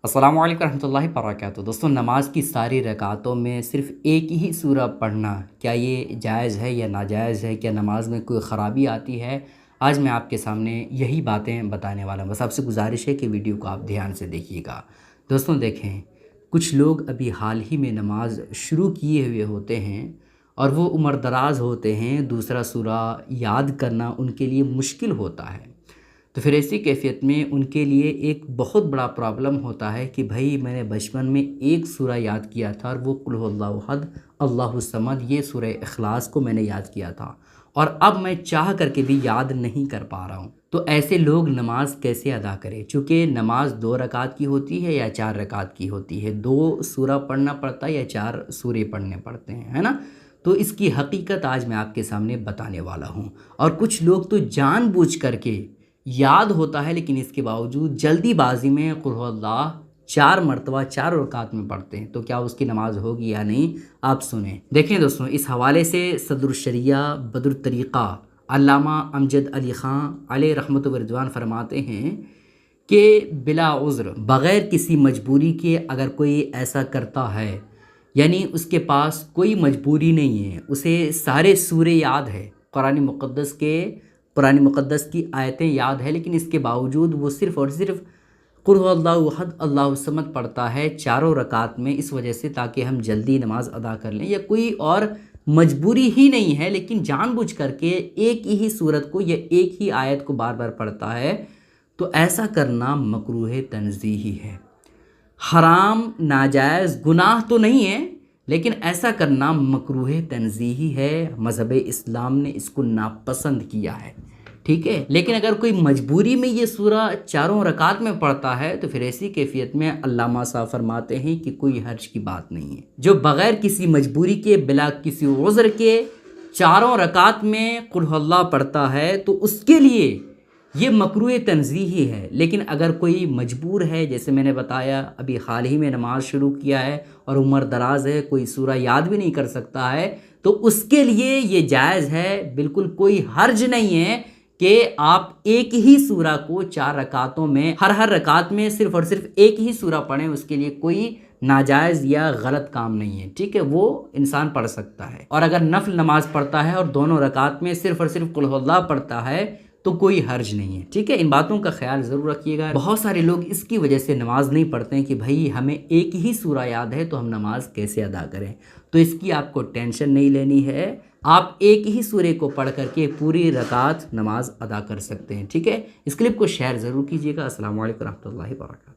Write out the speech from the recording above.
السلام علیکم ورحمۃ اللہ وبرکاتہ۔ دوستوں، نماز کی ساری رکعتوں میں صرف ایک ہی سورہ پڑھنا کیا یہ جائز ہے یا ناجائز ہے؟ کیا نماز میں کوئی خرابی آتی ہے؟ آج میں آپ کے سامنے یہی باتیں بتانے والا ہوں۔ بس آپ سے گزارش ہے کہ ویڈیو کو آپ دھیان سے دیکھیے گا۔ دوستوں دیکھیں، کچھ لوگ ابھی حال ہی میں نماز شروع کیے ہوئے ہوتے ہیں اور وہ عمر دراز ہوتے ہیں، دوسرا سورہ یاد کرنا ان کے لیے مشکل ہوتا ہے۔ تو پھر ایسی کیفیت میں ان کے لیے ایک بہت بڑا پرابلم ہوتا ہے کہ بھائی میں نے بچپن میں ایک سورہ یاد کیا تھا اور وہ قل هو اللہ احد اللہ الصمد، یہ سورہ اخلاص کو میں نے یاد کیا تھا اور اب میں چاہ کر کے بھی یاد نہیں کر پا رہا ہوں۔ تو ایسے لوگ نماز کیسے ادا کریں؟ چونکہ نماز 2 رکعت کی ہوتی ہے یا 4 رکعت کی ہوتی ہے، 2 سورہ پڑھنا پڑتا ہے یا 4 سورے پڑھنے پڑتے ہیں، ہے نا؟ تو اس کی حقیقت آج میں آپ کے سامنے بتانے والا ہوں۔ اور کچھ لوگ تو جان بوجھ کر کے یاد ہوتا ہے لیکن اس کے باوجود جلدی بازی میں قل هو اللہ 4 مرتبہ 4 رکعت میں پڑھتے ہیں۔ تو کیا اس کی نماز ہوگی یا نہیں؟ آپ سنیں۔ دیکھیں دوستوں، اس حوالے سے صدر الشریعہ بدر الطریقہ علامہ امجد علی خان علیہ رحمت و رضوان فرماتے ہیں کہ بلا عذر، بغیر کسی مجبوری کے اگر کوئی ایسا کرتا ہے، یعنی اس کے پاس کوئی مجبوری نہیں ہے، اسے سارے سورے یاد ہے، قرآن مقدس کی آیتیں یاد ہے، لیکن اس کے باوجود وہ صرف اور صرف قل هو اللہ احد اللہ الصمد پڑھتا ہے 4 رکعت میں، اس وجہ سے تاکہ ہم جلدی نماز ادا کر لیں، یا کوئی اور مجبوری ہی نہیں ہے لیکن جان بوجھ کر کے ایک ہی صورت کو یا ایک ہی آیت کو بار بار پڑھتا ہے، تو ایسا کرنا مکروہ تنزیہی ہے، حرام ناجائز گناہ تو نہیں ہے، لیکن ایسا کرنا مکروہ تنزیہی ہے، مذہب اسلام نے اس کو ناپسند کیا ہے، ٹھیک ہے؟ لیکن اگر کوئی مجبوری میں یہ سورہ 4 رکعت میں پڑھتا ہے تو پھر ایسی کیفیت میں علامہ صاحب فرماتے ہیں کہ کوئی حرج کی بات نہیں ہے۔ جو بغیر کسی مجبوری کے، بلا کسی عذر کے 4 رکعت میں قل هو اللہ پڑھتا ہے تو اس کے لیے یہ مکروہ تنزیہی ہے۔ لیکن اگر کوئی مجبور ہے، جیسے میں نے بتایا ابھی حال ہی میں نماز شروع کیا ہے اور عمر دراز ہے، کوئی سورہ یاد بھی نہیں کر سکتا ہے، تو اس کے لیے یہ جائز ہے، بالکل کوئی حرج نہیں ہے کہ آپ ایک ہی سورہ کو 4 رکعتوں میں ہر رکعت میں صرف اور صرف ایک ہی سورہ پڑھیں، اس کے لیے کوئی ناجائز یا غلط کام نہیں ہے، ٹھیک ہے؟ وہ انسان پڑھ سکتا ہے۔ اور اگر نفل نماز پڑھتا ہے اور دونوں رکعت میں صرف اور صرف قل هو اللہ پڑھتا ہے تو کوئی حرج نہیں ہے، ٹھیک ہے؟ ان باتوں کا خیال ضرور رکھیے گا۔ بہت سارے لوگ اس کی وجہ سے نماز نہیں پڑھتے ہیں کہ بھائی ہمیں ایک ہی سورہ یاد ہے تو ہم نماز کیسے ادا کریں؟ تو اس کی آپ کو ٹینشن نہیں لینی ہے، آپ ایک ہی سورے کو پڑھ کر کے پوری رکعت نماز ادا کر سکتے ہیں، ٹھیک ہے؟ اس کلپ کو شیئر ضرور کیجیے گا۔ السلام علیکم ورحمۃ اللہ وبرکاتہ۔